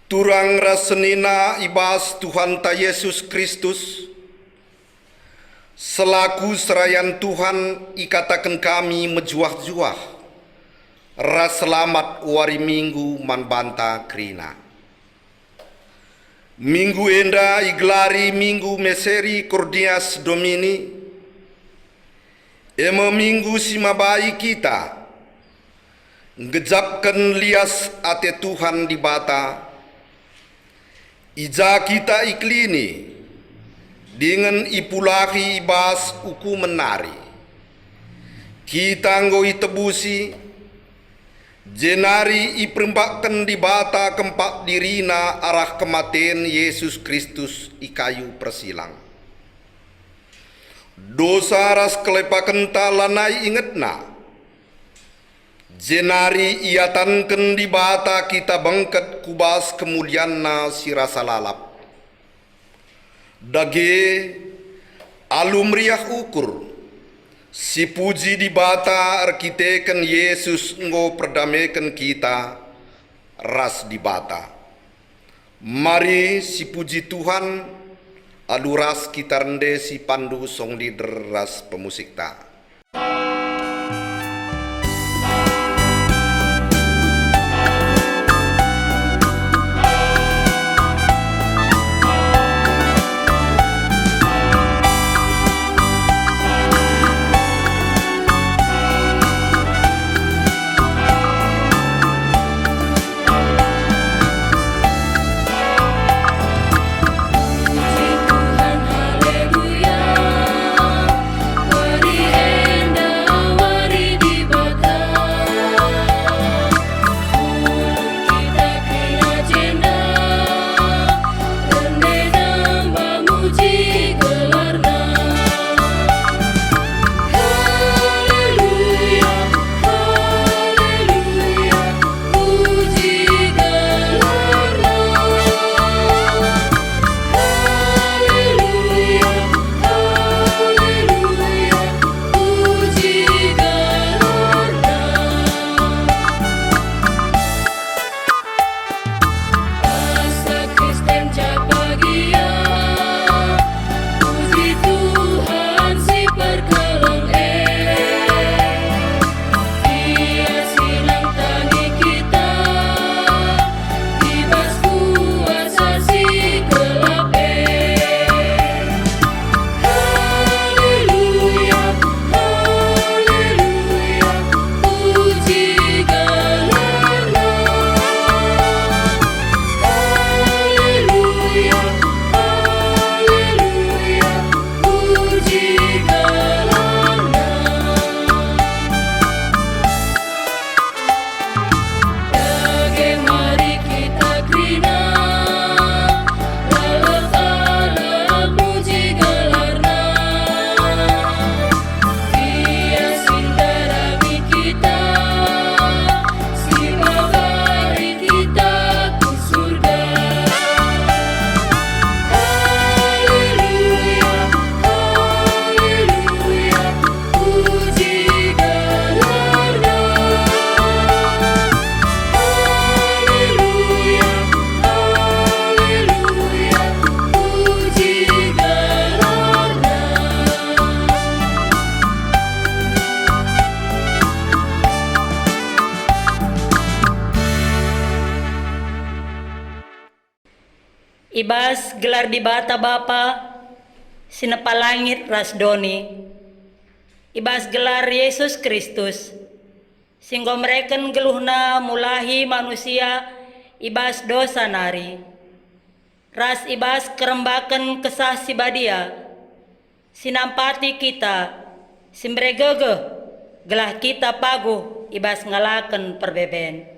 Turang rasenina ibas Tuhan ta Yesus Kristus, selaku serayan Tuhan ikatakan kami mejuah-juah, ras selamat wari minggu manbanta krina. Minggu enda iglari minggu meseri cordias domini, ema minggu simabai kita, ngejapkan lias ate Tuhan di bata, ija kita iklini dengan ipulahi ibas uku menari. Kita ngoi tebusi jenari iperembakkan di bata kempak dirina arah kematian Yesus Kristus ikayu persilang. Dosa ras kelepakan talanai ingetna. Jenari iatanken di bata kita bangket kubas kemulianna sirasa lalap. Dage alumriah ukur si puji di bata arkiteken Yesus ngo perdamaikan kita ras di bata. Mari si puji Tuhan aluras kita rende si pandu song leader ras pemusik ta. Ibas gelar di bata Bapa, sinepa langit rasdoni. Ibas gelar Yesus Kristus, singgo mereken geluhna mulahi manusia ibas dosa nari. Ras ibas kerembaken kesah sibadia, sinampati kita, simbregege, gelah kita paguh ibas ngalaken perbeben.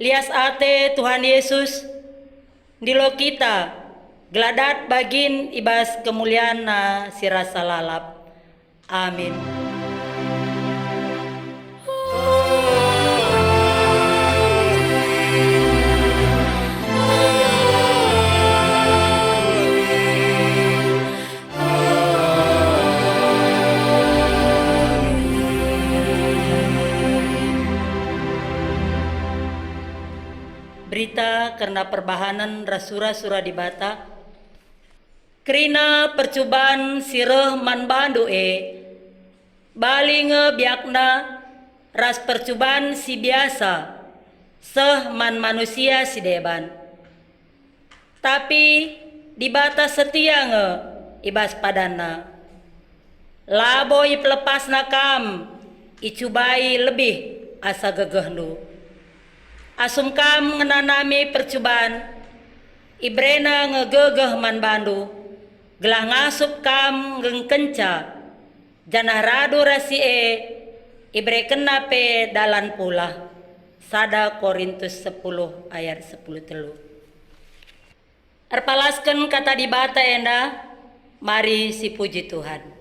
Lias ate Tuhan Yesus, dilo kita geladat bagin ibas kemuliaan na sirasa lalap. Amin. berita karena perbahanan rasura-sura di bata. Kerina percobaan sireh man bandu balinge biakna ras percobaan si biasa seh man manusia si deban. Tapi di bata setia nge ibas padana. Labo iplepas nakam icubai lebih asa gegehnu. Asum kam ngenanami percobaan ibrena ngegegeh man bandu. Gelah ngasup kam ngengkenca janah radu rasie ibre kena pe dalan pula. Sada Korintus 10 ayat 10 telu. Erpalaskan kata di bata enda, mari si puji Tuhan.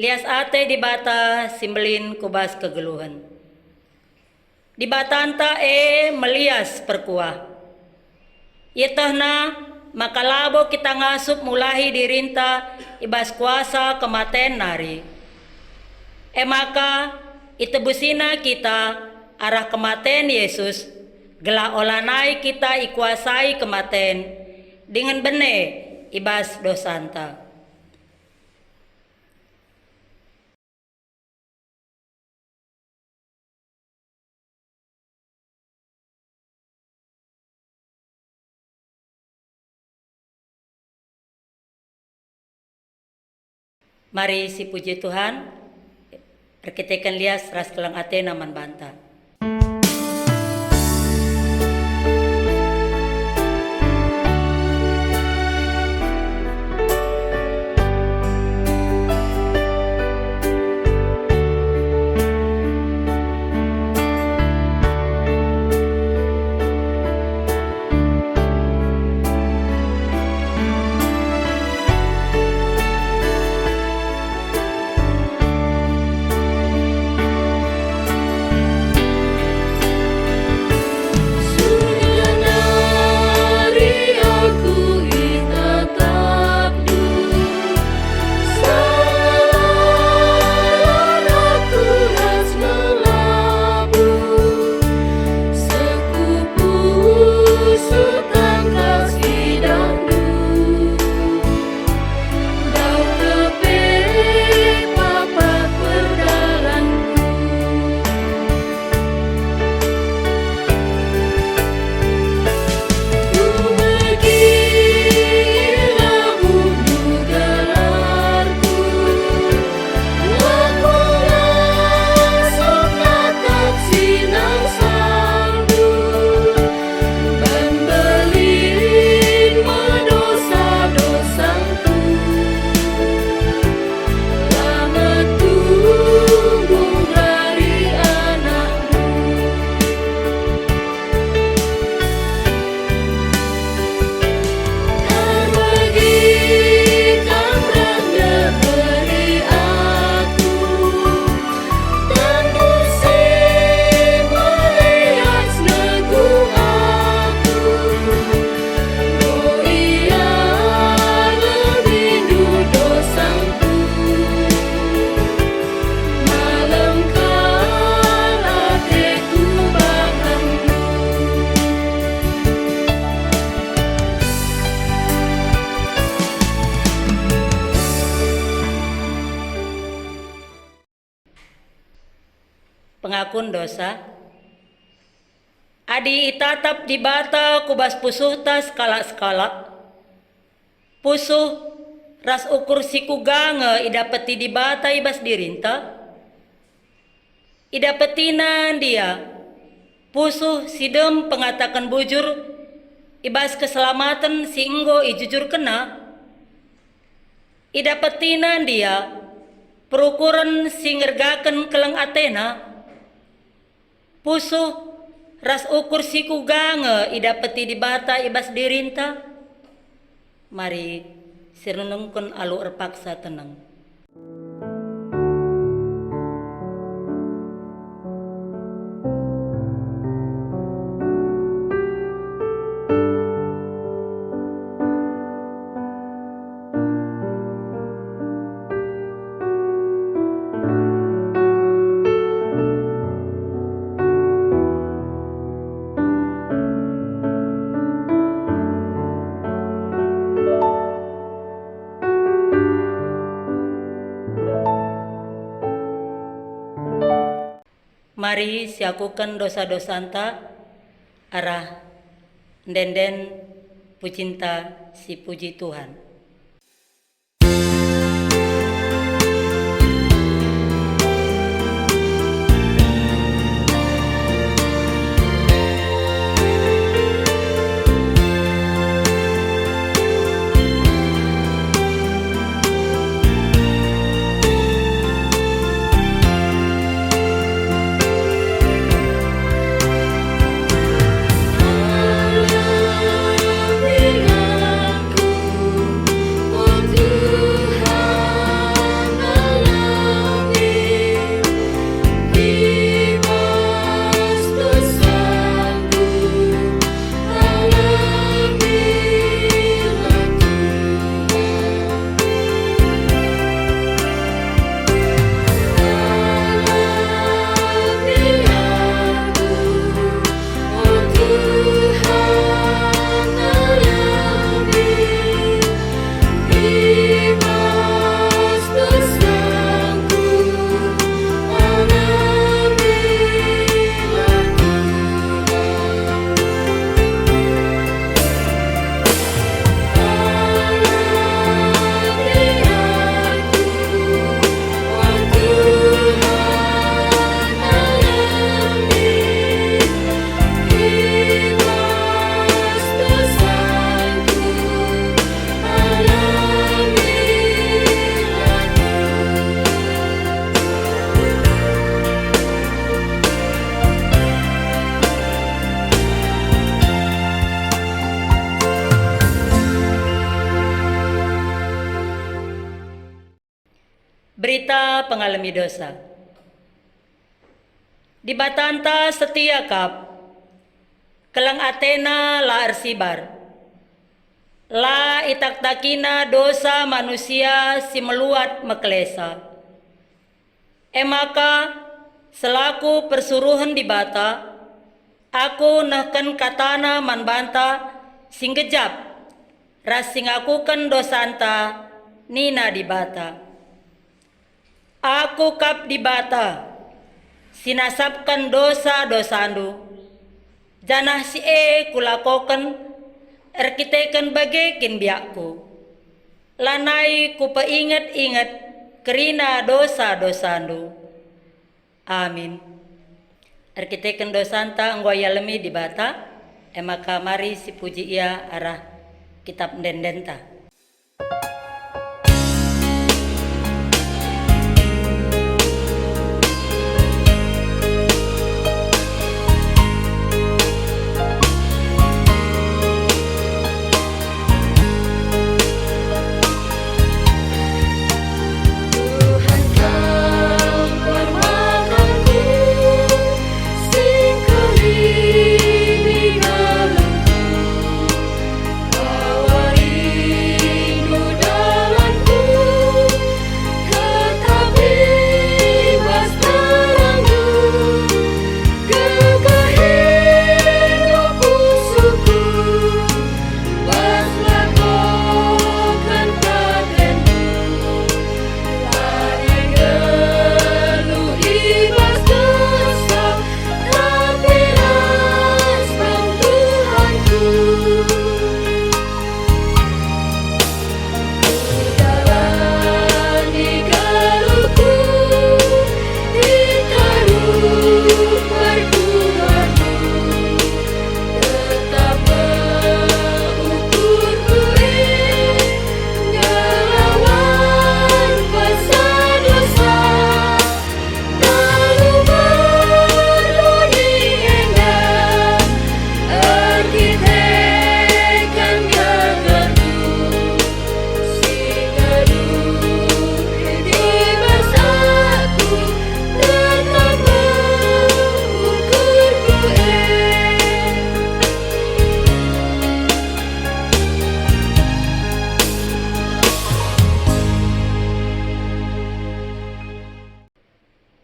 Lias ate di bata simbelin kubas kegeluhan. Di batanta melias perkuah. Itahna maka labo kita ngasup mulahi dirinta ibas kuasa kematen nari. Maka itebusina kita arah kematen Yesus, gela olanai kita ikuasai kematen dengan bene ibas dosanta. Mari si puji Tuhan, perkitekan lias ras kelang Athena man banta. Pengakuan dosa. Adi itatap di bata kubas pusuh tas skala-skala. Pusuh ras ukur siku gange idapeti di bata ibas dirinta. Idapetinan dia. Pusuh sidem pengatakan bujur ibas keselamatan singgo ijujur kena. Idapetinan dia. Perukuran singergaken kelang Athena. Pusuh ras ukur siku gange idapeti di bata ibas dirinta. Mari sirunungkun alu erpaksa tenang. Mari siakukan dosa-dosanta arah denden pucinta si puji Tuhan. Aku menderita pengalami dosa. Di batanta setia kap, kelang Athena la arsibar, la itak-takina dosa manusia si meluat mekelesa. Emaka selaku persuruhan di bata, aku nahken katana manbanta sing gejap, ras sing akuken dosanta nina di bata. Aku kap di bata, sinasapkan dosa-dosandu, janah si kulakoken, erkiteken bagekin biakku, lanai ku peinget-inget kerina dosa-dosandu. Amin. Erkiteken dosanta nggoya lemi di bata, emaka mari si puji ia arah kitab dendenta.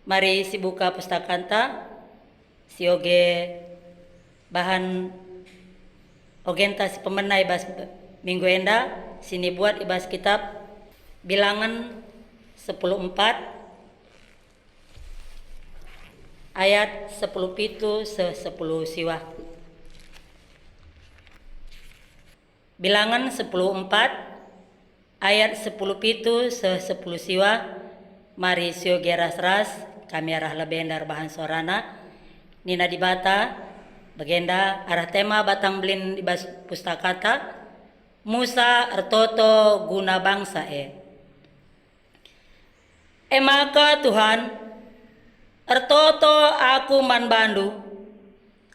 Mari si buka pustakanta, si oge bahan ogenta si pemenai bas minggu enda, sini buat ibas kitab Bilangan 10:4 ayat 10 pitu se 10 siwa. Bilangan 10:4 ayat 10 pitu se 10 siwa. Mari sio geras-ras kami arah lebendar bahan sorana nina di bata bagenda arah tema batang belin di bas pustakata Musa ertoto guna bangsa maka Tuhan ertoto aku man bandu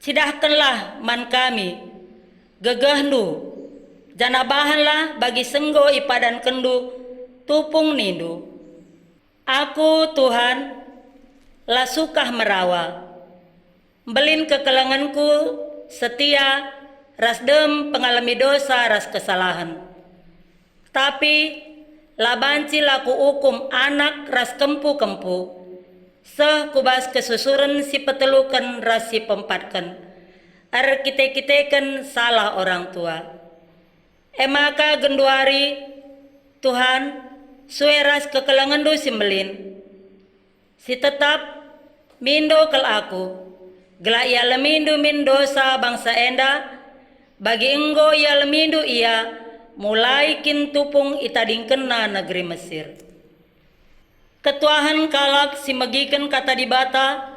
sidahkanlah man kami gegahnu jana bahanlah bagi senggo ipadan kendu tupung nindu. Aku Tuhan lah sukah merawa, belin kekelanganku setia, rasdem pengalami dosa ras kesalahan. Tapi labanci laku hukum anak ras kempu-kempu, kubas kesusuran si petelukan ras si pempatkan, kite-kiteken salah orang tua. Emaka genduari Tuhan sueras kekelangan do simbelin. Si tetap mindo kel aku, gela ia lemindu min dosa bangsa enda, bagi enggo ia lemindu ia, mulai kin tupung itading kena negeri Mesir. Ketuahan kalak si megiken kata di bata,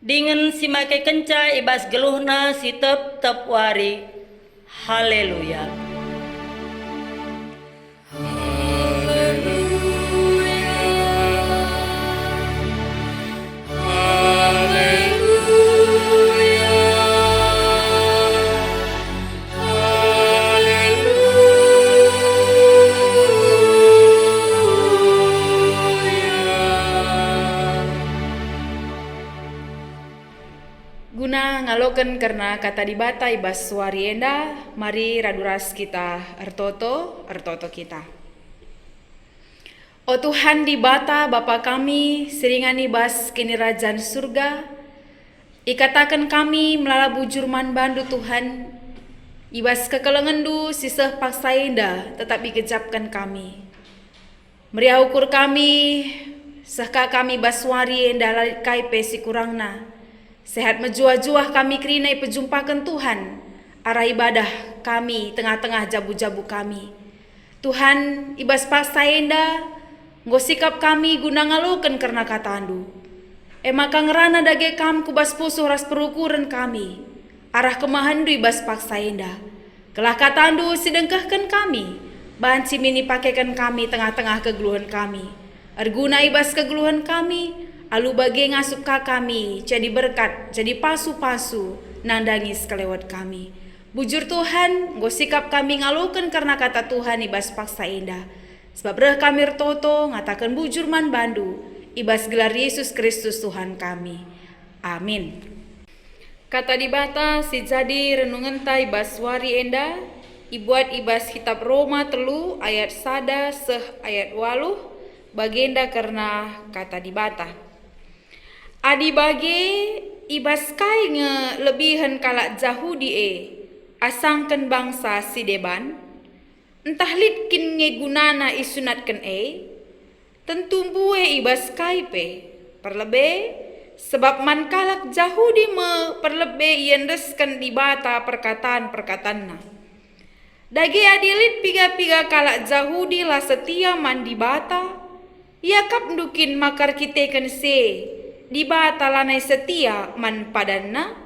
dengan si makai kenca ibas geluhna si tep wari, haleluya. ngaloken karena kata dibata ibas suari enda, mari raduras kita ertoto kita. O Tuhan dibata Bapa kami, seringan ibas kini Rajaan surga, ikatakan kami melala bujur man bandu Tuhan, ibas kekelengendu sisah paksa enda tetap dikejapkan kami. Meriah ukur kami, sehka kami baswari enda lalit kai pesi kurangna. Sehat menjuah-juah kami kerinai pejumpakan Tuhan, arah ibadah kami tengah-tengah jabu-jabu kami. Tuhan ibas paksa enda, nggo sikap kami guna ngaloken karena katandu. Maka ngerana dage kam kubas pusuh ras perukuran kami, arah kemahandu ibas paksa enda. Kelah katandu sidengkahkan kami, banci mini pakaikan kami tengah-tengah kegeluhan kami. Arguna ibas kegeluhan kami, alu bagi ngasup ka kami, jadi berkat, jadi pasu-pasu, nandangis kelewat kami. Bujur Tuhan, nggo sikap kami ngalukan karena kata Tuhan ibas paksa indah. Sebab reh kami rtoto, ngatakan bujur man bandu, ibas gelar Yesus Kristus Tuhan kami. Amin. Kata dibata si jadi renungan ta ibas wari enda, ibuat ibas kitab Roma 3 ayat 1 seh ayat 8, bagenda karena kata dibata. Adi bage ibas kai nge lebihan kalak Jahudi asangkan bangsa si deban, entah litkin nge gunana isunatkan tentu bue ibas kai pe perlebe, sebab man kalak Jahudi me perlebe iendeskan dibata perkataan-perkataanna. Dage adilit piga-piga kalak Jahudi lah setia man dibata, ia kap ndukin makar kitekan se dibata lanai setia man padanna,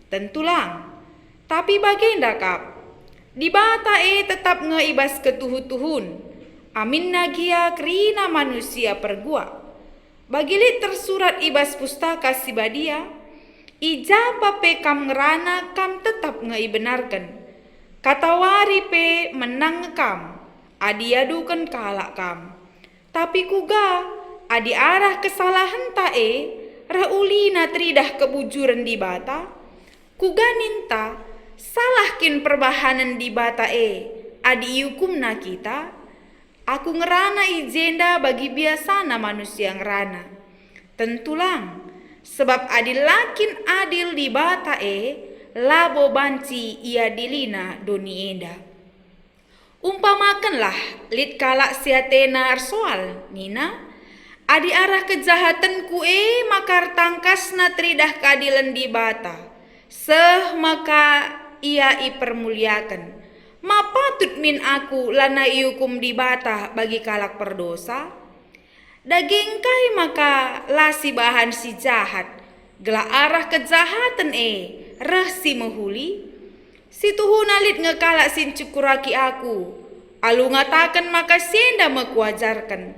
tentulang. Tapi bagenda kap, dibata tetap ngeibas ketuhu-tuhun, amin nagia kerina manusia pergua. Bagilit tersurat ibas pustaka si badia, ijapa pe kam ngerana kam tetap ngeibenarkan. Kata wari pe menang kam, adi adukan kalak kam. Tapi kuga, adi arah kesalahan raulina tridah kebujuran di bata, kuganinta salahkin perbahanan di bata adi hukumna kita, aku ngerana ijenda bagi biasana manusia ngerana. Tentulang, sebab adil lakin adil di bata labo banci ia dilina doni enda. Umpamakanlah lit kalak siatena arsoal nina, adi arah kejahatan makar tangkasna tridah keadilan di bata, seh maka ia ipermuliakan. Ma patut min aku lana iukum di bata bagi kalak perdosa. Daging kai maka lasi bahan si jahat, gela arah kejahatan reh si mehuli. Si tuhuna lit ngekalak sin cukuraki aku, alu ngatakan maka senda mekuajarkan.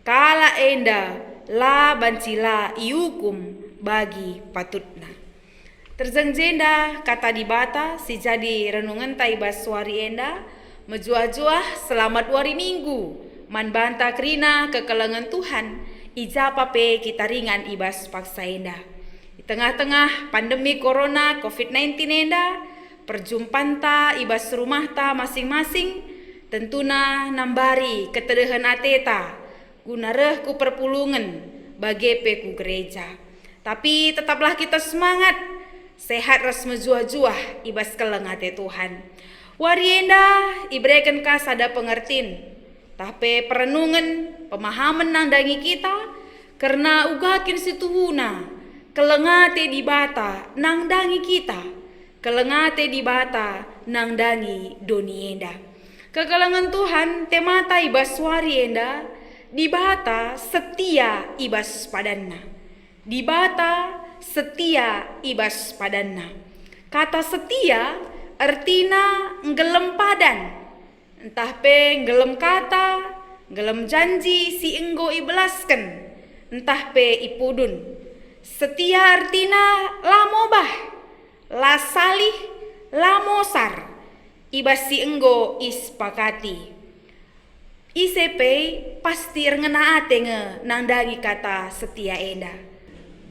Kala enda la bancila iukum bagi patutna. Terjengjenda kata dibata si jadi renungan taibas suari enda, menjuah-juah selamat wari minggu, man banta kerina kekelengan Tuhan, ijapa pe kita ringan ibas paksa enda. Di tengah-tengah pandemi corona COVID-19 enda, perjumpaan ta ibas rumah ta masing-masing, tentuna nambari ketedehan ateta, guna reh ku perpulungan bagi peku gereja. Tapi tetaplah kita semangat, sehat ras mejuah-juah ibas kelengate Tuhan. Warienda iberikan kasada pengertin, tapi perenungan pemahaman nangdangi kita, karena ugakin situhuna kelengate di bata nangdangi kita, kelengate di bata nangdangi donienda. Kekelengan Tuhan temata ibas warienda, di bata setia ibas padanna. Di bata setia ibas padanna. Kata setia artina ngelem padan. Entah pe ngelem kata, ngelem janji si enggo ibelaskan. Entah pe ipudun. Setia artina lamobah, la salih, lamosar. Ibas si enggo ispakati. ICP pasti ngena ate nangdangi kata setia enda.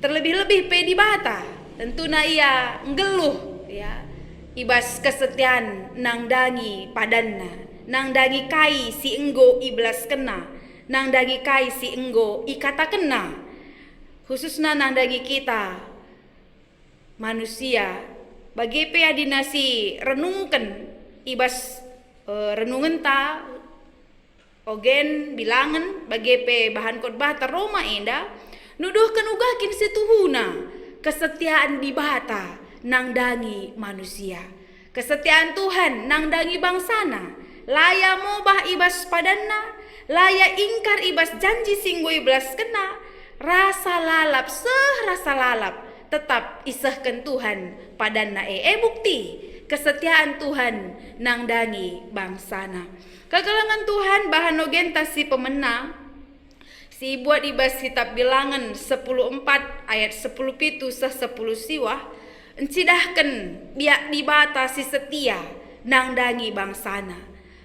Terlebih-lebih pe di bata, Tentuna ia nggeluh ya. Ibas kesetiaan nang dangi padanna, nang dangi kai si enggo iblas kena, nang dangi kai si enggo ikata kena. Khususnya nang dangi kita manusia bagi pe adinasi renungkan ibas renungan ta ogen bilangan bagi pe bahan khotbah taroma enda nuduhkan ugakin situhuna kesetiaan di bata nang dangi manusia, kesetiaan Tuhan nang dangi bangsana, laya mobah ibas padanna, laya ingkar ibas janji singgo iblas kena, rasa lalap rasa lalap tetap isahkan Tuhan padanna bukti kesetiaan Tuhan nang dangi bangsana. Kekalangan Tuhan bahan ogenta si pemena si buat ibas kitab bilangan 10:4 ayat 10 pitu 10 siwah encidahkan biak dibata si setia nang dangi bangsana.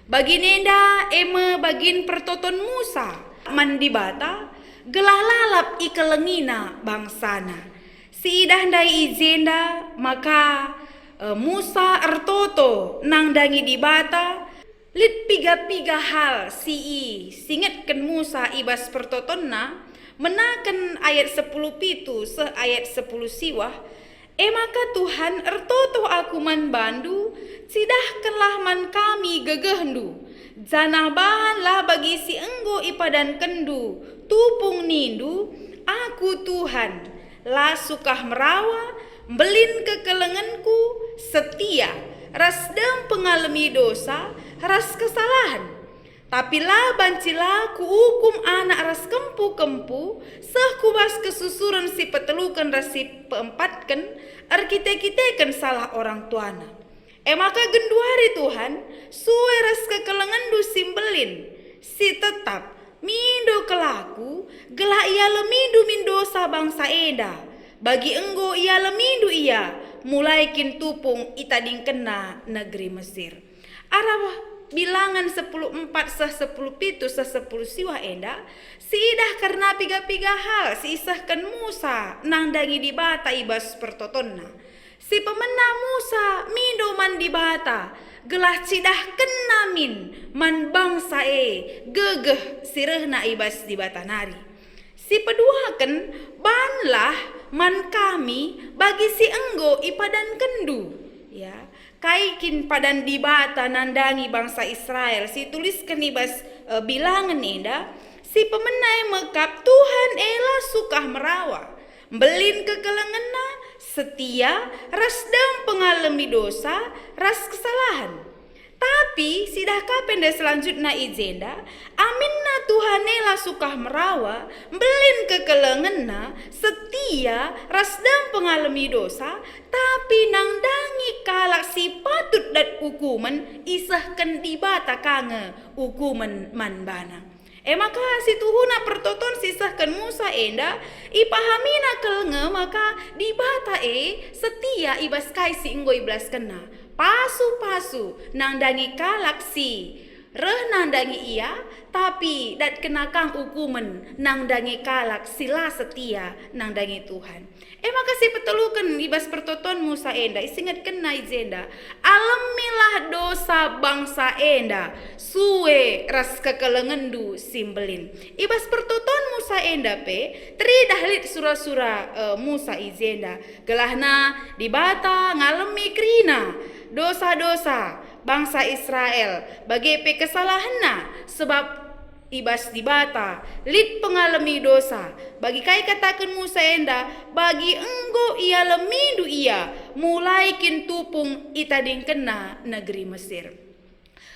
Bagi nenda eme bagin pertoton Musa mandi bata gelah lalap ikelengina bangsana. Si idah ndai izenda maka Musa ertoto nang dangi dibata lit piga hal si singetken Musa ibas pertotonna menaken ayat 10 pitu se ayat 10 siwah. Maka Tuhan ertoto aku man bandu cidahkanlah man kami gegehndu janah bahanlah bagi si enggo ipadan kendu tupung nindu aku Tuhan lah sukah merawa belin kekelenganku setia rasdem pengalami dosa ras kesalahan tapi lah bancila ku hukum anak ras kempu seh kubas kesusuran si petelukan ras si peempatkan arkite-kitekan salah orang tuana. Maka genduari Tuhan suwe ras kekelengandu simbelin si tetap mindo kelaku gelah ia lemindo mindosa bangsa eda bagi enggo ia lemindo ia mulai kin tupung itading kena negeri Mesir. Arah bilangan 10:4 sah 10 pitu sah 10 siwah enda siidah karena piga hal si isahkan Musa nang dangi dibata ibas pertotonna si pemena Musa mindo man dibata gelah cidah kenamin man bangsa gegeh sirehna ibas dibata nari si peduaken banlah man kami bagi si enggo ipadan kendu ya kaikin padan dibata nandangi bangsa Israel si tuliskan ibas bilangan enda si pemenai mekap Tuhan elah sukah merawa belin kekelengena setia rasdam pengalami dosa ras kesalahan tapi sidah kapen dah selanjutnya izenda aminna Tuhan elah sukah merawa belin kekelengena setia rasdam pengalami dosa tapi nang dangi kalak si patut dat hukuman isahkan dibata kange hukuman manbana. Maka si tuhuna pertoton sisahkan Musa enda ipahamina kelenge maka dibata setia ibas kai si enggo iblas kena pasu nang dangi kalak si reh nang dangi ia tapi dat kenakang hukuman nang dangi kalak sila setia nang dangi Tuhan. Maka si petelukan ibas pertoton Musa enda isingat kena izenda alamilah dosa bangsa enda suwe ras kekelengendu simbelin ibas pertoton Musa enda pe teridah lit surah-surah Musa izenda gelahna dibata ngalemi krina dosa-dosa bangsa Israel bagi pe kesalahanna sebab ibas dibata lit pengalami dosa bagi kai katakan Musa enda bagi enggo ia lemidu ia mulai kin tupung itading kena negeri Mesir.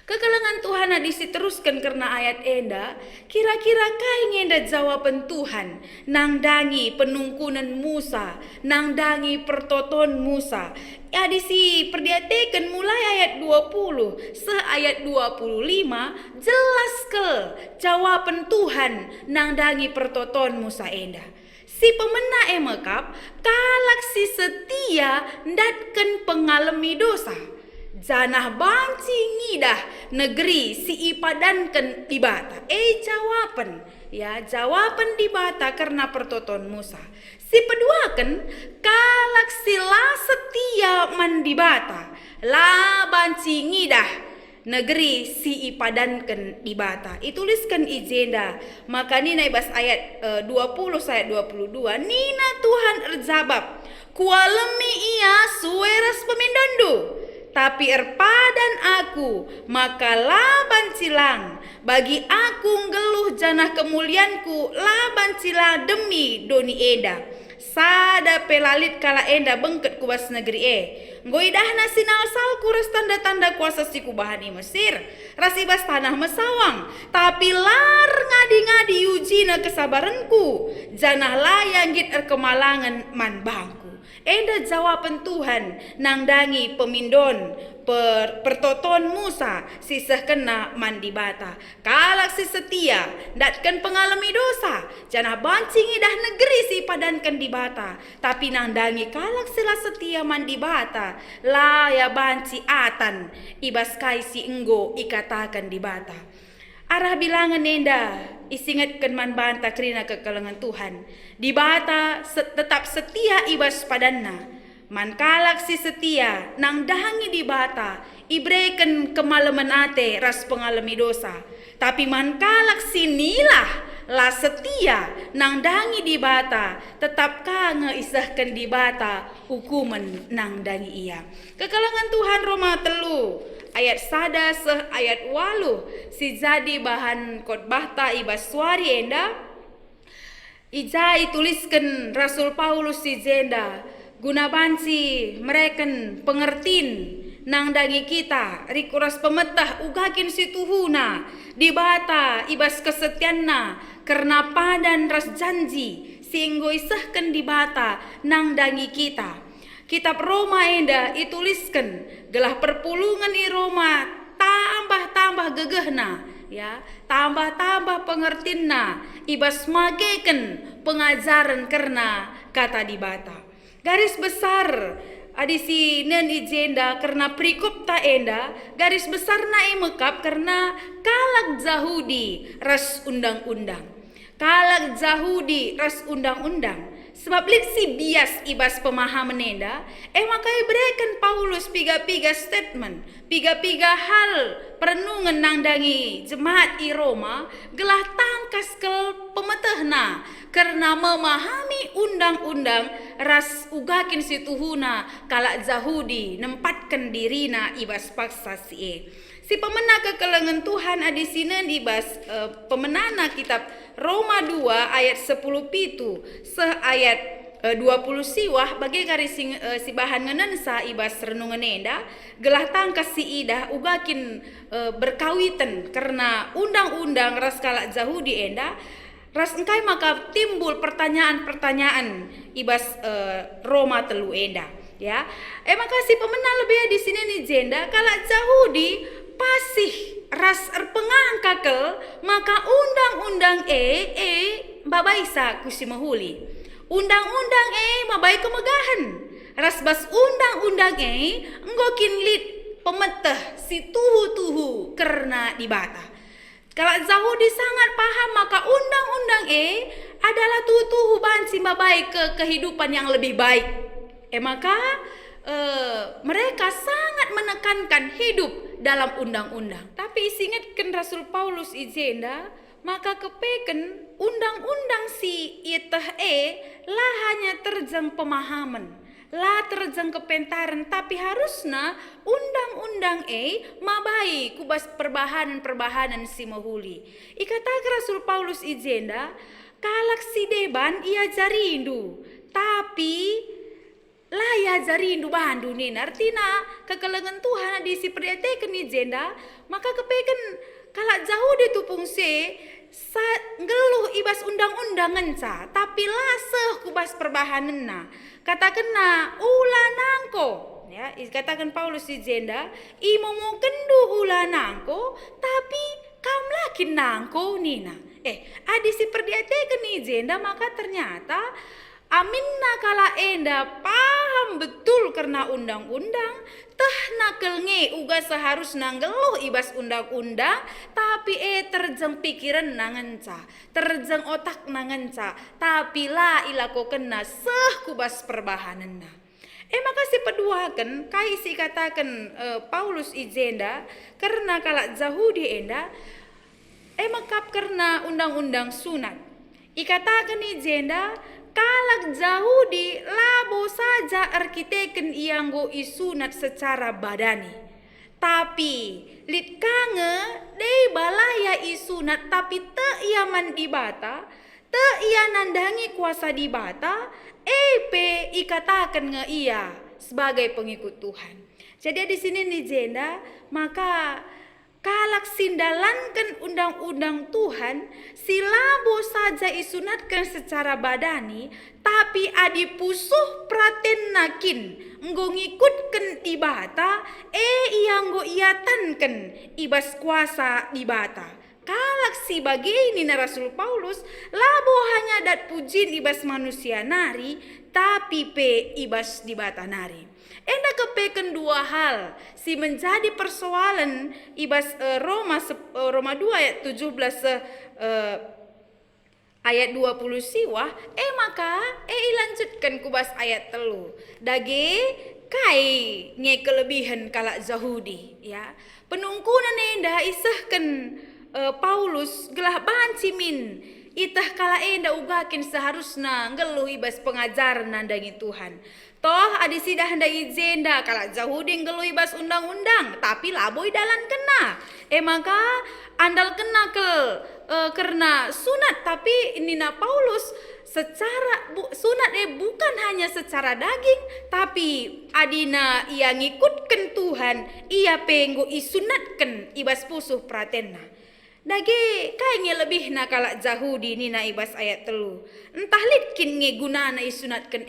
Kekalangan Tuhan hadisi teruskan karena ayat enda kira-kira kai ngenda jawaban Tuhan nang dangi penungkunan Musa nang dangi pertoton Musa hadisi perdiatekan mulai ayat 20 se ayat 25 jelas ke jawaban Tuhan nang dangi pertoton Musa enda si pemena emekap kalak si setia ndatken pengalami dosa janah banci ngidah negeri si ipadanken dibata jawaban ya jawaban dibata karena pertoton Musa Si peduakan kalak sila setia mandibata la banci ngidah negeri si ipadankan di bata. Ituliskan ijenda. Maka nina ibas ayat 20 ayat 22. Nina Tuhan erzabab. Kualemi ia sueras pemindondu. Tapi erpadan aku maka laban cilang. Bagi aku ngeluh janah kemulianku laban cilang demi doni eda. Sada pelalit kala enda bengket kubas negeri Ngoidahna sinal salku ras tanda-tanda kuasa si kubahani Mesir. Rasibas tanah mesawang. Tapi lar ngadi-ngadi ujina kesabaranku. Janah layang git kemalangan man bangku. Enda jawaban Tuhan nangdangi pemindon pertoton Musa sisah kena mandi bata. Kalak si setia datkan pengalami dosa. Janah bancingi dah negeri si padankan di bata. Tapi nangdangi kalak sila setia mandi bata. Laya banci atan ibas kai si enggo ikatakan di bata. Arah bilangan enda isingatkan man banta kerina kekalangan Tuhan. Di bata tetap setia ibas padanna. Man kalak si setia nang dahangi di bata ibreken kemalaman ate ras pengalami dosa. Tapi man kalak si nilah la setia nang dahangi di bata tetap ka ngeisahkan di bata hukuman nang dangi ia. Kekalangan Tuhan Roma telu ayat sada seh ayat 8 si jadi bahan khotbah ta ibas suari enda ija ituliskan Rasul Paulus si jenda guna bansi mereken pengertin nang dangi kita rikuras pemetah ugakin si tuhuna di bata ibas kesetianna karena padan ras janji singgo isahkan di bata nang dangi kita. Kitab Roma enda ituliskan gelah perpulungan i Roma tambah-tambah gegehna ya tambah-tambah pengertinna ibas mageken pengajaran karena kata di bata. Garis besar adisi nen ijenda karena prikop ta enda garis besar na mekap karena kalak Yahudi ras undang-undang. Kalak Yahudi ras undang-undang. Sebab liksi bias ibas pemahaman enda makai berikan Paulus piga-piga statement, piga-piga hal perenungan nangdangi jemaat i Roma gelah tangkas ke pemetehna karena memahami undang-undang ras ugakin si tuhuna kalak Yahudi nempatkan dirina ibas paksa si pemena kekelengan Tuhan adisina ibas pemenana kitab Roma 2 ayat 10 pitu ayat 20 siwah bagi garis si bahan ngenensa ibas renungan enda gelah tangkas si idah ugakin berkawitan karena undang-undang ras kalak Yahudi enda ras engkai maka timbul pertanyaan-pertanyaan ibas Roma telu enda ya. Makasih pemena lebih di sini nih jenda kalak Yahudi pasih ras erpengangkakel maka undang-undang babaisa kusimahuli undang-undang mabai kemegahan ras bas undang-undang nggokin lit pemeteh si tuhu-tuhu karena dibata. Kalau Yahudi sangat paham maka undang-undang adalah tuhu bansi mabai ke kehidupan yang lebih baik. Maka mereka sangat menekankan hidup dalam undang-undang. Tapi ingatkan Rasul Paulus ijenda maka kepeken undang-undang si itah lah hanya terjang pemahaman, lah terjang kepentaran, tapi harusnya undang-undang mabai kubas perbahanan si mahuli. Ikatakan Rasul Paulus ijenda kalak si deban ia jarindu, tapi laya jarindu bahan dunia. Artinya kekelengan Tuhan di si priatekan ijenda maka kepeken kalak jauh di tupung ngeluh ibas undang-undangan tapi laseh kubas perbahanenna katakanna ulah nangko ya katakan Paulus si jenda imomo kendu ulah nangko tapi kam laki nangko nina adi si perdiatekan ni jenda maka ternyata aminna kala enda paham betul karena undang-undang tehna nakel nge uga seharusna ngeluh ibas undang-undang, tapi terjeng pikiran nangenca, terjeng otak nangenca, tapi lah ilako kena seh kubas perbahananna. Makasih peduakan kai si katakan Paulus ijenda karena kalak Yahudi enda makap karena undang-undang sunat. Ikatakan ijenda kalak Yahudi labo saja arkiteken ianggo isunat secara badani. Tapi lit kange dei balaya isunat tapi te ia mandibata, te ia nandangi kuasa dibata, ikatakan nge ia sebagai pengikut Tuhan. Jadi di sini nih jenda, maka kalak sindalankan undang-undang Tuhan, silabo saja isunatkan secara badani, tapi adi pusuh praten nakin, nggo ngikutken ibata, ianggo iatanken ibas kuasa ibata. Kalak si bagini na Rasul Paulus, labo hanya dat pujin ibas manusia nari, tapi pe ibas dibata nari. Enda kepeken dua hal si menjadi persoalan ibas Roma 2 ayat 17 ayat 20 siwah maka ilanjutkan kubas ayat telu dage kai nge kelebihan kalak Yahudi ya penungkunan enda isahkan Paulus gelah bancimin itah kala enda ugakin seharusna ngeluh ibas pengajaran nandangi Tuhan. Toh adi sidah handai jenda kala Yahudi ngeluh ibas undang-undang tapi laboy dalan kena. Maka andal kena karena sunat tapi nina Paulus secara sunat bukan hanya secara daging tapi adina ia ngikutkan Tuhan ia penggo isunatkan ibas pusuh pratenna. Dage kayaknya lebih nakala Yahudi nina ibas ayat telu. Entah litkin nge gunana isunatkan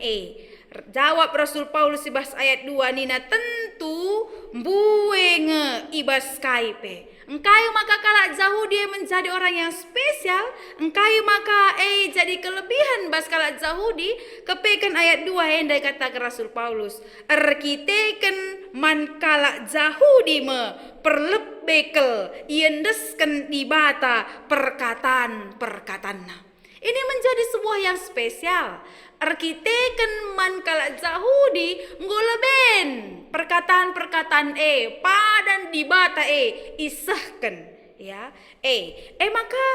Jawab Rasul Paulus ibas ayat 2 nina tentu buenge ibas kaipe. Engkai maka kala Yahudi menjadi orang yang spesial, engkai maka jadi kelebihan bas kala Yahudi kepekan ayat 2 hendai kata ke Rasul Paulus. Arkiteken man kala Yahudi me perlebekel iendesken dibata perkataan-perkataanna. Ini menjadi sebuah yang spesial. Arkiteken man kala Yahudi ngoleben perkataan-perkataan padan dibata isahken ya maka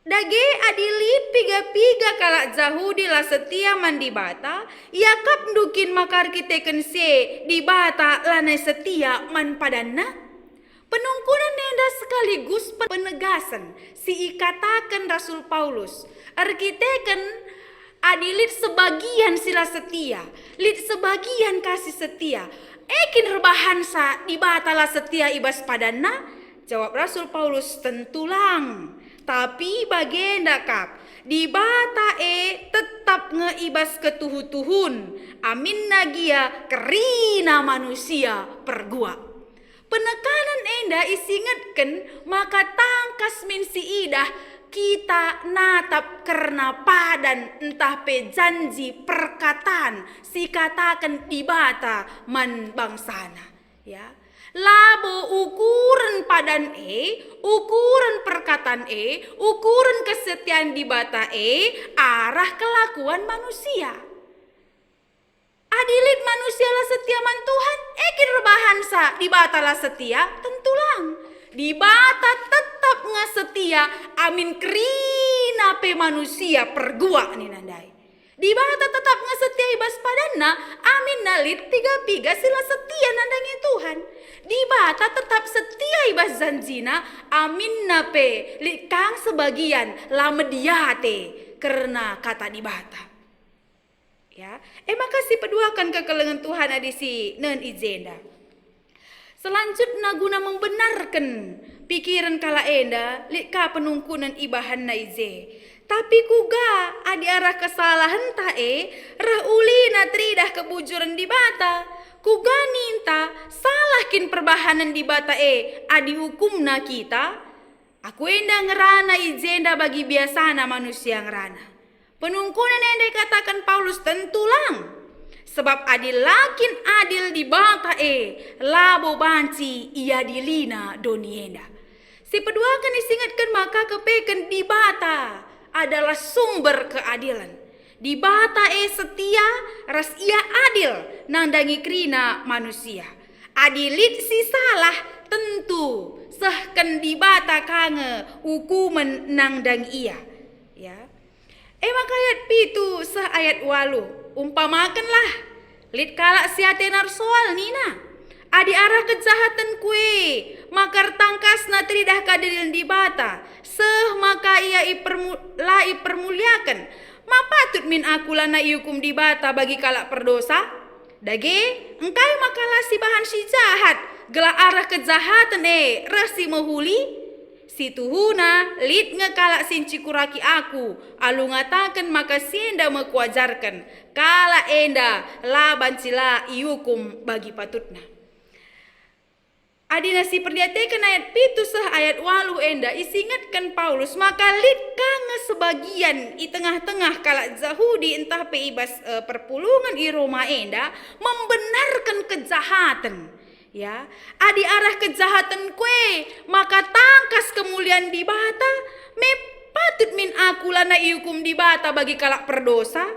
dage adili piga-piga kala Yahudi lah setia man dibata yakap dukin maka arkiteken se dibata lane setia man padanna. Penungkunan nenda sekaligus penegasan si ikatakan Rasul Paulus arkiteken adilit sebagian sila setia, lit sebagian kasih setia. Ekin rebahansa dibatala setia ibas padana? Jawab Rasul Paulus tentulang. Tapi bagenda kap dibata tetap ngeibas ketuhu-tuhun. Amin nagia kerina manusia pergua. Penekanan enda isingatkan maka tangkas min si idah kita natap karena padan entah pe janji perkataan si katakan ibata man bangsana ya labo ukuran padan ukuran perkataan ukuran kesetiaan dibata arah kelakuan manusia. Adilit manusia lah setia man Tuhan ekin rebahan sa dibata lah setia tentulang dibata tetap setia amin kerina pe manusia pergua nih nandai dibata tetap setia ibas padana amin nalit piga sila setia nandangi Tuhan dibata tetap setia ibas janjina amin nape likang sebagian lamediate karena kata dibata ya makasih peduakan kekelengan Tuhan adisi nen ijenda. Selanjutnya guna membenarkan pikiran kala enda lika penungkunan ibahan naize. Tapi kuga adi arah kesalahan rah ulina tridah kebujuran dibata. Kuga ninta salahkin perbahanan dibata adi hukumna kita. Aku enda ngerana ijenda bagi biasana manusia ngerana. Penungkunan yang dikatakan Paulus tentulang. Sebab adil lakin adil di bata labo banci ia dilina donienda. Si pedua kan disingatkan maka kepeken di bata adalah sumber keadilan. Di bata setia ras ia adil nandangi krina manusia. Adilit si salah tentu sehken di bata kange hukuman nangdang ia. Ya. Maka ayat pitu sah ayat walu umpamakanlah lit kalak siatenar soal nina. Adi arah kejahatan kue makar tangkas na tridah kadilin di bata seh maka ia ipermuliakan ma patut min aku lana iukum di bata bagi kalak perdosa dage engkai makalah si bahan si jahat gela arah kejahatan resi mahuli si tuhuna lit ngekalak sinci kuraki aku alu ngatakan maka sienda mekuajarkan kala enda laban sila iukum bagi patutna. Adina si perdiatekan ayat pitu sah ayat walu enda isingatkan Paulus maka lit kange sebagian i tengah-tengah kalak Yahudi entah peibas perpulungan i Roma enda membenarkan kejahatan. Ya, adi arah kejahatan kue maka tangkas kemuliaan di bata me patut min aku lana iukum di bata bagi kalak perdosa.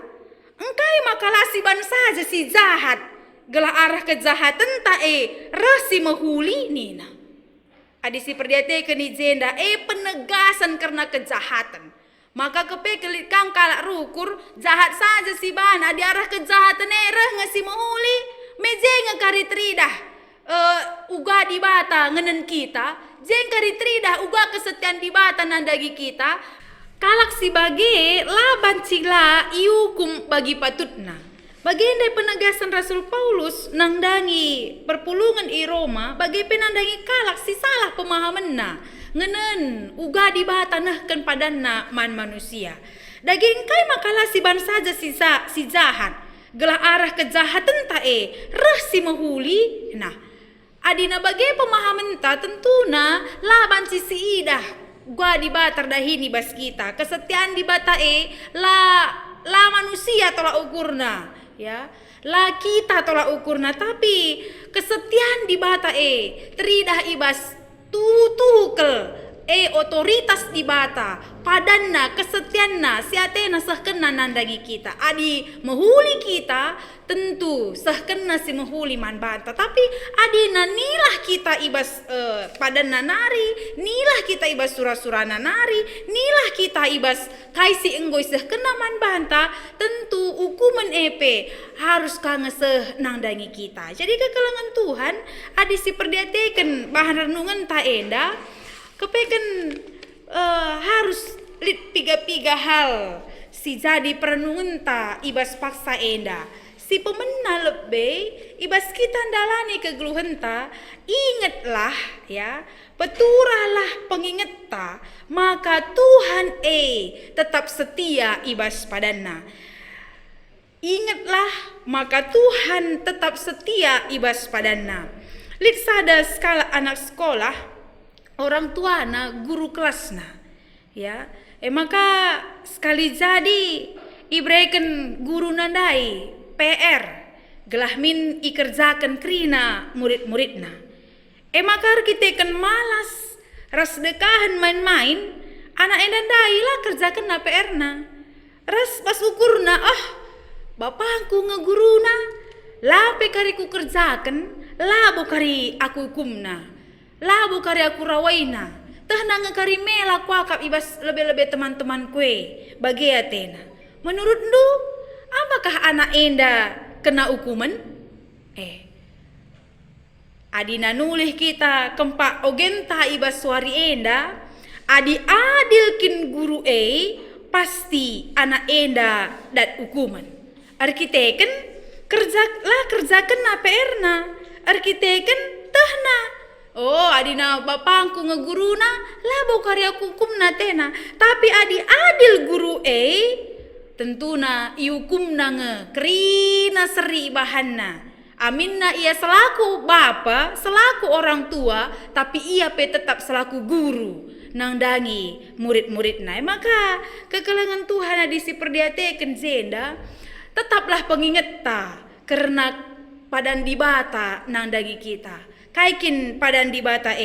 Engkai makalah si ban saja si jahat. Gelah arah kejahatan resi mahuli nina. Adi si perdiate keni jenda penegasan karena kejahatan. Maka kepekelit kang kalak rukur jahat saja si ban adi arah kejahatan ngasi mahuli meje ngekari tridah uga di bata ngenen kita jeng kari tridah uga kesetiaan di bata nandagi kita kalak si bage laban cila iukum bagi patutna. Bagian penegasan Rasul Paulus nangdangi perpulungan i Roma bagi penandangi kalak si salah pemahamanna ngenen uga di bata nahken padanna man manusia. Daging kai makalah si ban saja si jahat gelah arah kejahatan resi mahuli. Nah, adina bagi pemahaman ta tentuna laban si idah uga di bata dahini bas kita kesetiaan di bata la manusia tolak ukurna. Ya, la kita tolak ukurna tapi kesetiaan di bata teridah ibas tutukel otoritas di bata padanna kesetianna siatena sahkena nandagi kita adi mahuli kita tentu sahkena si mahuli man banta tapi adina nilah kita ibas padanna nari nilah kita ibas surah-surana nari nilah kita ibas kaisi enggoy sahkena man banta tentu hukuman harus kange nangdangi kita. Jadi kekelangan Tuhan adi si perdiatekan bahan renungan ta enda kepeken harus piga hal si jadi perenungan ta ibas paksa enda si pemena lebih ibas kita dalani kegeluhan ta ingatlah ya peturahlah pengingat ta maka Tuhan tetap setia ibas padana. Ingatlah maka Tuhan tetap setia ibas padana. Lit sada skala anak sekolah orang tuana guru kelasna ya maka sekali jadi ibreken guru nandai PR gelah min ikerjakan krina murid-muridna maka kita kan malas ras dekahan main-main anak nandai lah kerjakan na PR na ras pas ukurna bapakku ngeguruna lape kari ku kerjakan labo kari aku hukumna labu kari aku rawaina tah nanga kari mela kuakap ibas lebih-lebih teman-teman kue bagi Athena. Menurut ndu apakah anak enda kena hukuman? Adina nulih kita kempak ogenta ibas suari enda adi adilkin guru pasti anak enda dat hukuman. Arkiteken kerjakan na PR-na arkiteken tahna adina bapangku ngeguruna labo karya hukum natena tapi adi adil guru tentuna iukumna ngekrina seri bahanna aminna ia selaku bapa selaku orang tua tapi ia tetap selaku guru nangdangi murid-muridna maka kekelangan Tuhan adi si perdiatekan zenda tetaplah pengingat ta karena padan di bata nandangi kita. Kaikin padan di bata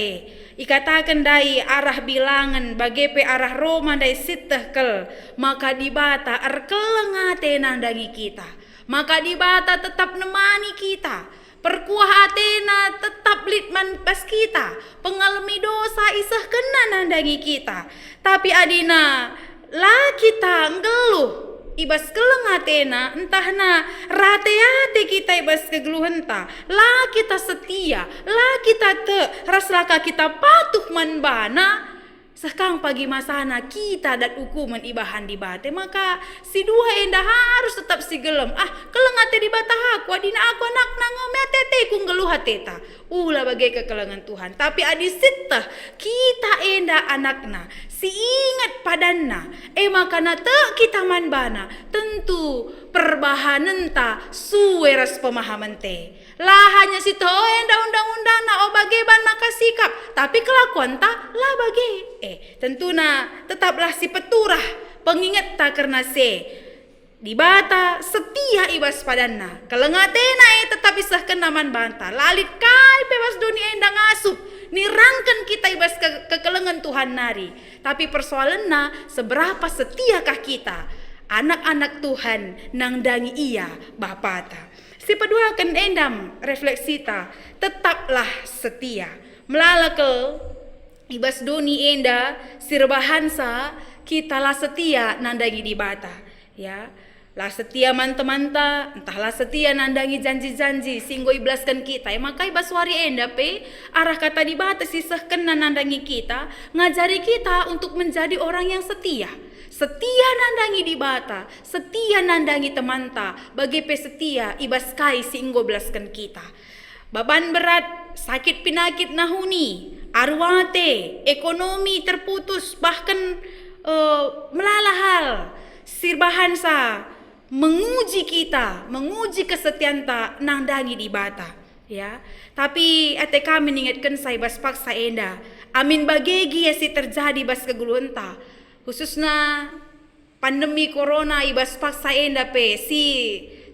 ikatakan dai arah bilangan bagepe arah Roma dai sitah kel, maka di bata erkelengate nandangi kita. Maka di bata tetap nemani kita. Perkuah Athena tetap litman pas kita. Pengalami dosa isah kena nandangi kita. Tapi adina lah kita ngeluh ibas keleng Athena entahna rate-ate kita ibas kegeluhenta. Lah kita setia, lah kita raslaka kita patuh manbana. Sekang pagi masana kita dan hukuman ibahan di bate, maka si dua enda harus tetap si gelem. Kelengate di bata aku adina aku anak nangemetete ku ngeluh hateta. Ulah bagai kekelengan Tuhan. Tapi adi sitah kita enda anakna si ingat padanna. Makana te kita manbana tentu perbahanan ta suweras pemahaman te. Lah hanya si to enda undang-undang na bageban maka sikap, tapi kelakuan ta lah bage. Tentuna tetaplah si peturah pengingat ta karena se di bata setia ibas padanna. Kelengatena tetap isah kenaman banta. Lalit kai pewas dunia endang asup nirangkan kita ibas kekelengan Tuhan nari. Tapi persoalanna seberapa setiakah kita anak-anak Tuhan nang dangi iya bapata. Si pedua akan endam refleksita tetaplah setia. Melalake ibas doni enda sirbahansa kita lah setia nandangi di bata. Ya, lah setia manta-manta, entahlah setia nandangi janji-janji singgo iblaskan kita. Maka ibas wari enda arah kata di bata sisah kena nandangi kita, ngajari kita untuk menjadi orang yang setia. Setia nandangi di bata, setia nandangi temanta, bagi setia ibas kai singgo belaskan kita. Beban berat, sakit pinakit nahuni, arwate, ekonomi terputus, bahkan melala hal, sirbahansa menguji kita, menguji kesetiaan ta nandangi di bata. Ya, tapi ate kami mengingatkan saya bas paksa enda. Amin bagegi ya si terjadi bas keguluhan ta. Khususnya pandemi corona ibas paksa enda si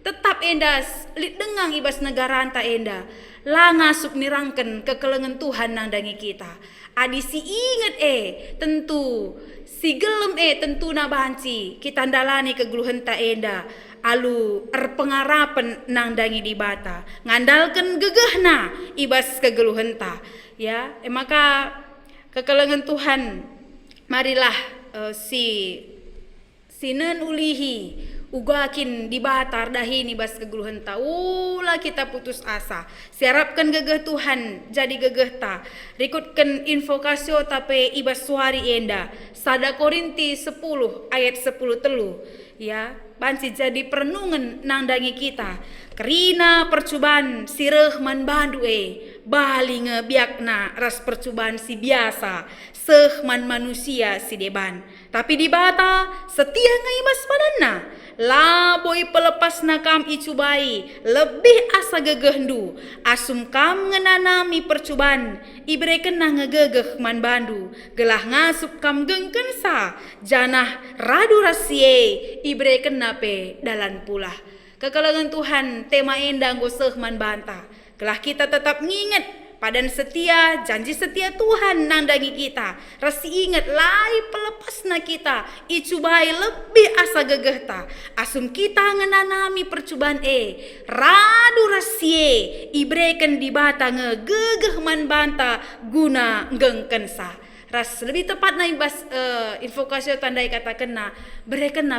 tetap enda lit dengang ibas negara anta enda lah ngasuk nirangken kekelengan Tuhan nandangi kita. Adi si inget tentu si gelem tentu na banci kita ndalani kegeluhan ta enda alu pengarapan nandangi di bata ngandalkan gegehna ibas kegeluhan ta. Ya, maka kekelengan Tuhan marilah sinen ulihi ugakin di batar dahini bas kegeluhan ta. Ulah kita putus asa. Siarapkan gegeh Tuhan jadi gegeh ta. Rikutkan info kasio tape ibas suari enda. Sada Korinti 10 ayat 10 telu. Ya, bansi jadi perenungan nandangi kita. Kerina percobaan sireh man bandu bali ngebiakna ras percobaan si biasa seh man manusia si deban. Tapi di bata setia ngaimas padanna. Laboi pelepas nakam icubai lebih asa gegehdu asum kam ngenanami percobaan ibre kena ngegegeh man bandu gelah ngasup kam gengkensa janah radu rasie ibre kena dalan pula. Kekelengan Tuhan tema endang goseh man banta. Gelah kita tetap nginget padan setia, janji setia Tuhan nandangi kita. Rasi ingat lai pelepasna kita, icubai lebih asa gegehta. Asum kita ngenanami percobaan radu rasie, ibreken di bata ngegegeh man banta guna ngengkensa. Ras lebih tepat na ibas infokasio tandai kata kena bereken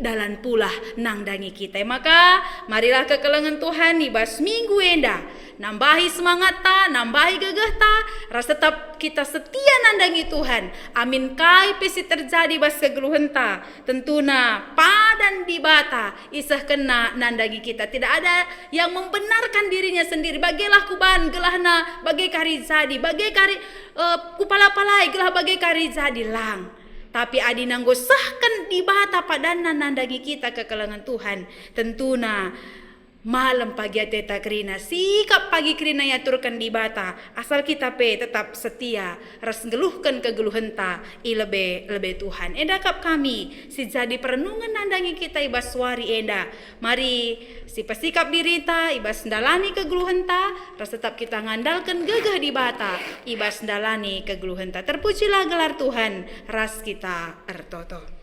dalan pula nangdangi kita. Maka marilah kekelengan Tuhan ibas minggu enda nambahi semangat ta, nambahi gegeh ta, ras tetap kita setia nandangi Tuhan. Amin kai pesi terjadi bas kegeluhan ta. Tentuna padan di bata isah kena nandangi kita. Tidak ada yang membenarkan dirinya sendiri. Bagilah kuban gelahna bagai kari jadi, bagai kari kupala-palai gelah bagai kari jadi lang. Tapi adi nanggo sahkan di bata padan nandangi kita kekelengan Tuhan. Tentuna Malam pagi ateta kerina, sikap pagi kerina yaturkan di bata, asal kita tetap setia, ras ngeluhkan kegeluhan ta, lebih Tuhan. Enda kap kami, si jadi perenungan nandangi kita ibas suari enda. Mari si pasikap diri ta, ibas ndalani kegeluhan ta, ras tetap kita ngandalkan gagah di bata, ibas ndalani kegeluhan ta. Terpujilah gelar Tuhan, ras kita ertoto.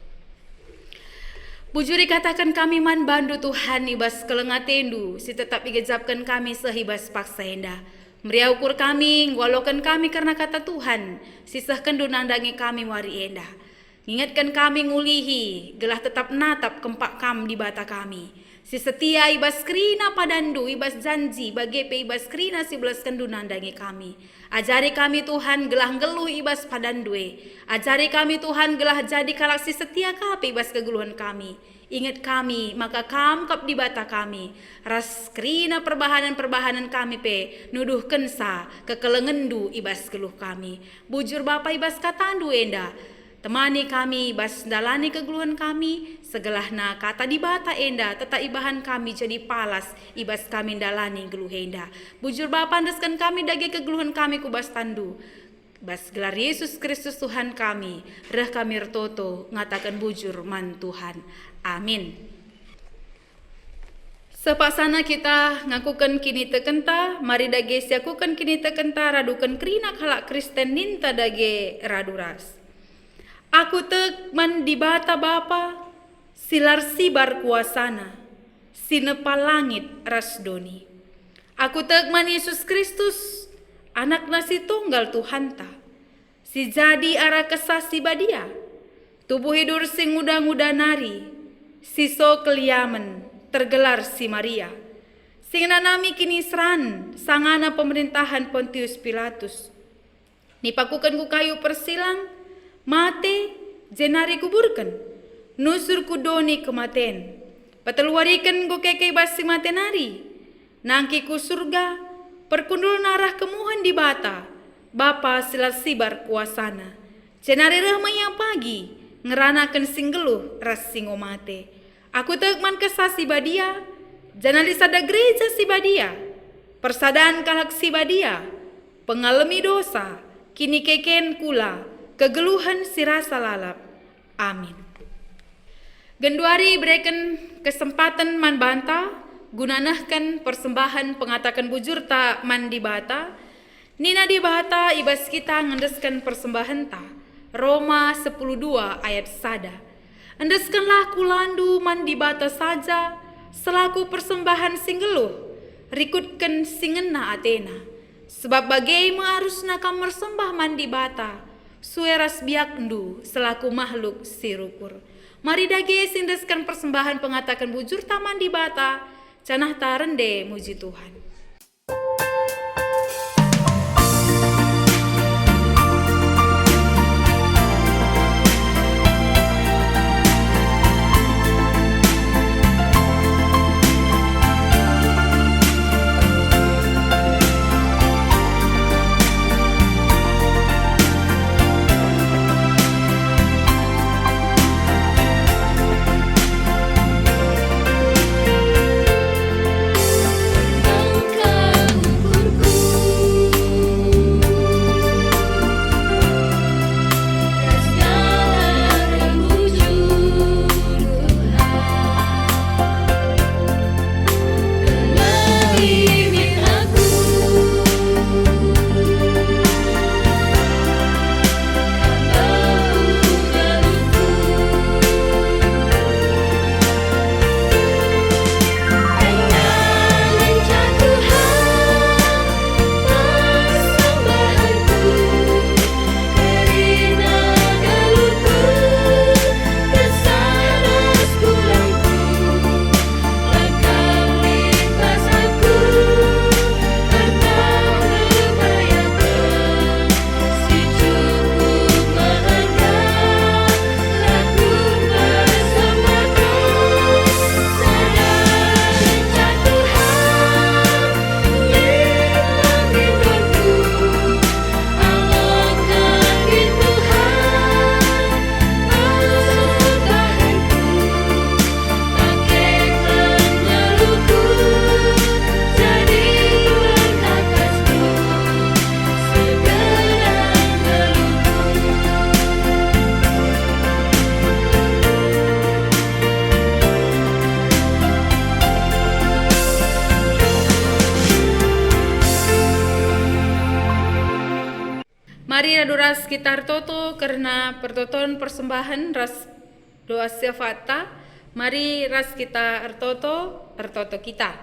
Bujuri katakan kami man bandu Tuhan ibas kelengatendu, si tetap igejapkan kami sehibas paksa enda. Meriah ukur kami, ngwalokan kami karena kata Tuhan, sisahkan dunandangi kami wari enda. Ingatkan kami ngulihi, gelah tetap natap kempak kam di bata kami. Si setia ibas krina padandu, ibas janji, bagepe ibas krina si belas kendu nandangi kami. Ajari kami Tuhan gelah ngeluh ibas padandue. Ajari kami Tuhan gelah jadi kalak si setia kape ibas kegeluhan kami. Ingat kami, maka kam kap di bata kami. Ras krina perbahanan kami nuduh kensa kekelengendu ibas keluh kami. Bujur Bapa ibas katandu enda. Temani kami ibas dalani kegeluhan kami, segelahna kata di bata enda, teta ibahan kami jadi palas, ibas kami dalani geluh enda. Bujur Bapa andeskan kami dage kegeluhan kami kubas tandu. Bas gelar Yesus Kristus Tuhan kami, reh kami retoto, ngatakan bujur man Tuhan. Amin. Sepaksana kita ngakukan kini tekenta, mari dage siakukan kini tekenta, radukan kerina kalak Kristen ninta dage raduras. Aku tekman di bata Bapa, silar sibar kuasana, sinepa langit rasdoni. Aku tekman Yesus Kristus, anak nasi tunggal Tuhanta, si jadi arah kesah si badia, tubuh hidur sing muda-muda nari, siso keliamen tergelar si Maria, sing nanami kini seran, sangana pemerintahan Pontius Pilatus. Nipakukan ku kayu persilang, mate jenari kuburkan, nusur kudoni kematen, pateluarikan ku keke basi matenari, nangki ku surga, perkundul narah kemuhan di bata, Bapa silar sibar kuasana, jenari rahmaya pagi, ngeranakan singgeluh ras singo mate. Aku tekman kesah si badia, janali sada gereja si badia, persadaan kalak si badia, pengalami dosa, kini keken kula, kegeluhan si rasa lalap. Amin. Genduari berikan kesempatan man banta, gunanahkan persembahan pengatakan bujur ta man di bata. Nina di bata ibas kita ngendeskan persembahan ta. Roma 10:2 ayat sada. Endeskanlah kulandu man di bata saja, selaku persembahan singgeluh, rikutkan singena Athena. Sebab bagaimana harusna kam mersembah man di bata, sueras biakndu selaku makhluk sirukur. Mari dage sindeskan persembahan pengatakan bujur taman di bata, canah tarende muji Tuhan. Mari ras kita toto karena pertoton persembahan ras doa syafaat. Mari ras kita ertoto kita.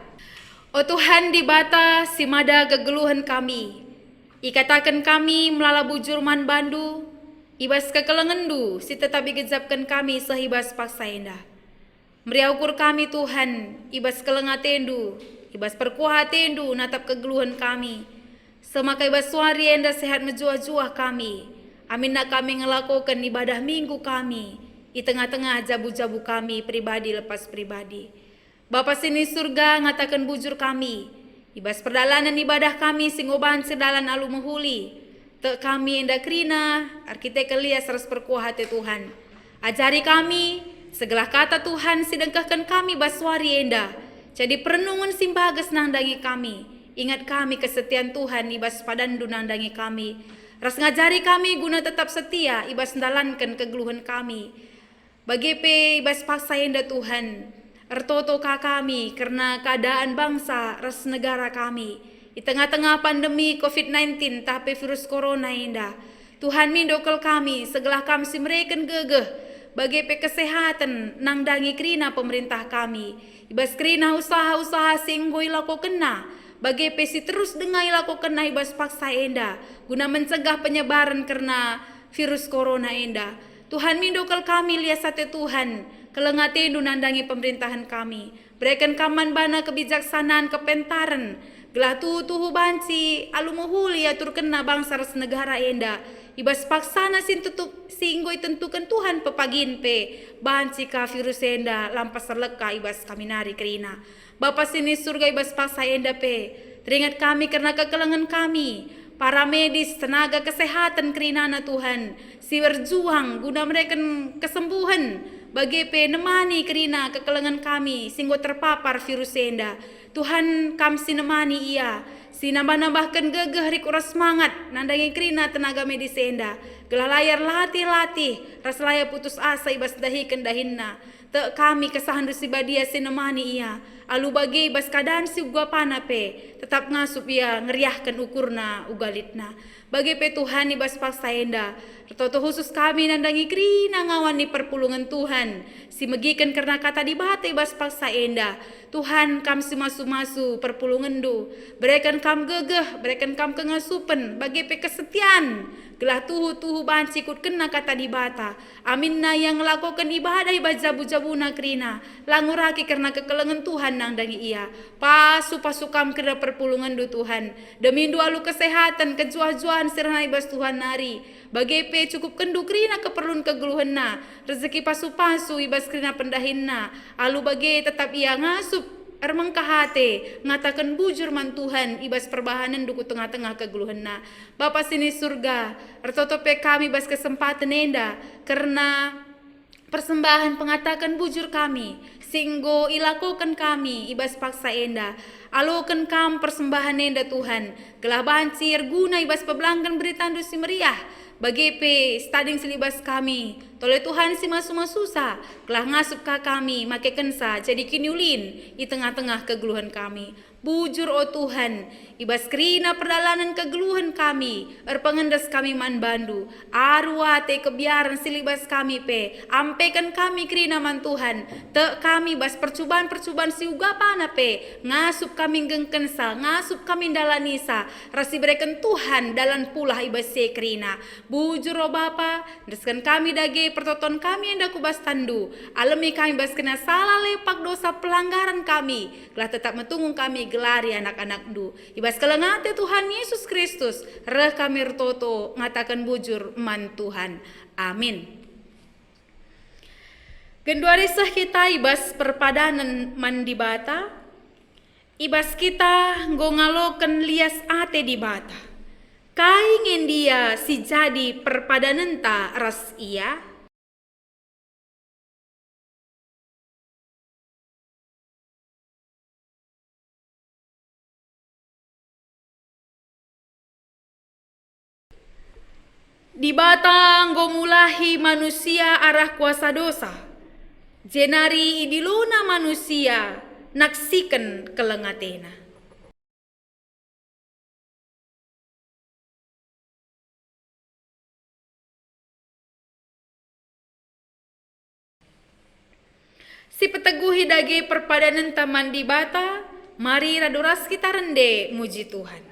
O Tuhan di bata simada kegeluhan kami. Ikatakan kami melala bujur man bandu. Ibas kekelengendu si tetapi gejapkan kami sehibas paksa indah. Meriah ukur kami Tuhan, ibas kelengatendu, ibas perkuatendu natap kegeluhan kami. Semakai ibas suari enda sehat menjuah-juah kami. Amin nak kami ngelakukan ibadah minggu kami. Di tengah-tengah jabu-jabu kami pribadi lepas pribadi. Bapa sini surga ngatakan bujur kami. Ibas perdalanan ibadah kami singoban sedalan alu menghuli. Tek kami enda krina, arkitek lias ras perkuahate Tuhan. Ajari kami, segala kata Tuhan sedengkahkan kami baswari enda. Jadi perenungan simbagas nandangi kami. Ingat kami kesetiaan Tuhan ibas padandu nandangi kami. Ras ngajari kami guna tetap setia ibas ndalankan kegeluhan kami. Bagi pe ibas paksa enda Tuhan. Ertoto kami karena keadaan bangsa ras negara kami. Di tengah-tengah pandemi COVID-19 tapi virus corona enda. Tuhan mindokal kami segala kami simreken gegeh. Bagi pe kesehatan nangdangi krina pemerintah kami. Ibas krina usaha-usaha singgoi lako kena. Bagi pesi terus dengai lakukan ibas paksa enda guna mencegah penyebaran karena virus corona enda. Tuhan mindokal kami liasate Tuhan kelengatendu nandangi pemerintahan kami. Berikan kaman bana kebijaksanaan kepentaran gelah tuhu banci alu muhuli atur kena bangsa ras negara enda. Ibas paksana singgoi tentukan Tuhan pepagin pe banci ka virus enda lampas terleka ibas kami nari kerina. Bapa sini surga ibas paksa enda pe. Teringat kami karena kekelengan kami. Para medis, tenaga kesehatan kerinana Tuhan. Si berjuang guna mereka kesembuhan. Bagi pe nemani kerina kekelengan kami. Singgo terpapar virus enda. Tuhan kami sinemani ia. Si nambah-nambahkan gegeh rikura semangat. Nandangi kerina tenaga medis enda. Gelah layar latih-latih. Ras layar putus asa ibas dahikan dahinna. Tek kami kesahan dusi badia sinemani ia. Alu bagi bas kadaan si gua panape. Tetap ngasup ia ngeriahkan ukurna ugalitna. Bagi pe Tuhan ibas paksa enda. Toto khusus kami nandangi krina ngawan ni perpulungan Tuhan. Si megikan karena kata dibate ibas paksa enda. Tuhan kam si masu-masu perpulungan du. Berikan kam gegeh, berikan kam kengasupen. Bagi pe kesetiaan. Gelah tuhu banci kut kena kata dibata. Amin na yang lakukan ibadah ibas jabu-jabuna krina. Languraki karena kekelengan Tuhan nandangi ia. Pasu kam kena perpulungan du Tuhan. Demi dua lu kesehatan kejuah-juahan serana ibas Tuhan nari. Bagi pe cukup kendu krina keperluan kegeluhanna. Rezeki pasu-pasu ibas krina pendahinna. Alu bagi tetap ia ngasup. Ermengkahate ngatakan bujur man Tuhan ibas perbahanan duku tengah-tengah kegeluhanna. Bapa sini surga ertotope kami bas kesempatan enda karena persembahan pengatakan bujur kami singgo ilakukan kami ibas paksa enda. Alukan kam persembahan enda Tuhan gelah bancir guna ibas pebelangkan beritandu si meriah. Bagi pe stading silibas kami toleh Tuhan si masu-masusa gelah ngasup ka kami make kensa jadi kiniulin di tengah-tengah kegeluhan kami. Bujur o Tuhan ibas krina perdalanan kegeluhan kami erpengendas kami man bandu arwate kebiaran silibas kami pe ampekan kami krina man Tuhan te kami bas percubaan si ugapana pe ngasup kami gengkensa ngasup kami dalanisa rasi berikan Tuhan dalan pulah ibas se krina. Bujur o Bapa deskan kami dage pertoton kami yang daku bas tandu alami kami bas kena salah lepak dosa pelanggaran kami gelah tetap metunggung kami gelari anak-anak du ibas kelengate Tuhan Yesus Kristus reh kami ertoto ngatakan bujur man Tuhan amin. Genduari sah kita ibas perpadanan man di bata ibas kita nggongaloken lias ate di bata kaingen dia si jadi perpadanan ta ras ia. Di batang gomulahi manusia arah kuasa dosa. Jenari idiluna manusia naksikan kelengatena. Si peteguhi dage perpadanan taman di bata, mari raduras kita rende muji Tuhan.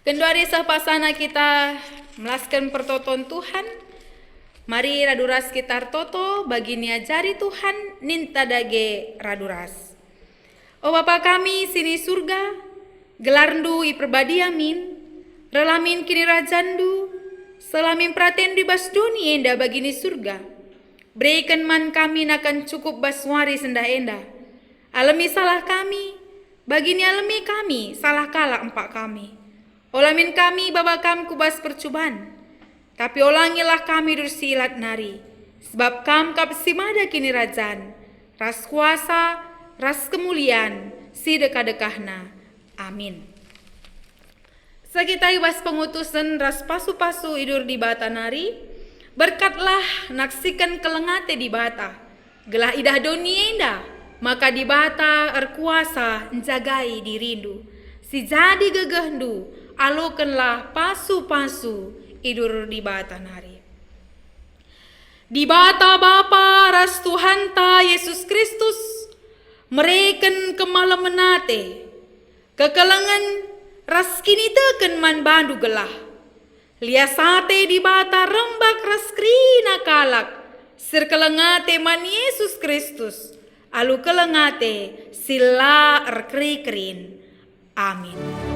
Kenduari sahpasana kita melaskan pertoton Tuhan. Mari raduras kita toto bagi niajari Tuhan ninta dage raduras. O Bapa kami sini surga, gelarndu i perbadi amin, relamin kini rajandu, selamin praten di bas duni enda bagini surga. Berikan man kami nakan cukup baswari sendah enda. Alami salah kami, bagini alami kami, salah kala empak kami. Olamin kami babakam kubas percobaan, tapi olangilah kami dursilat nari, sebab kam kap simada kini rajan, ras kuasa, ras kemuliaan, si dekah-dekahna. Amin. Sakitai was pengutusan ras pasu-pasu idur di bata nari, berkatlah naksikan kelengate di bata, gelah idah doni enda, maka di bata erkuasa njagai dirindu, si jadi gegehndu, alukanlah pasu-pasu idur di bata nari. Di bata Bapa ras Tuhan ta Yesus Kristus, mereken kemalam menate, kekelengan ras kini teken man bandu gelah. Liasate di bata rembak ras krina kalak, sirkelengate man Yesus Kristus, alu kelengate sila erkri-krin. Amin.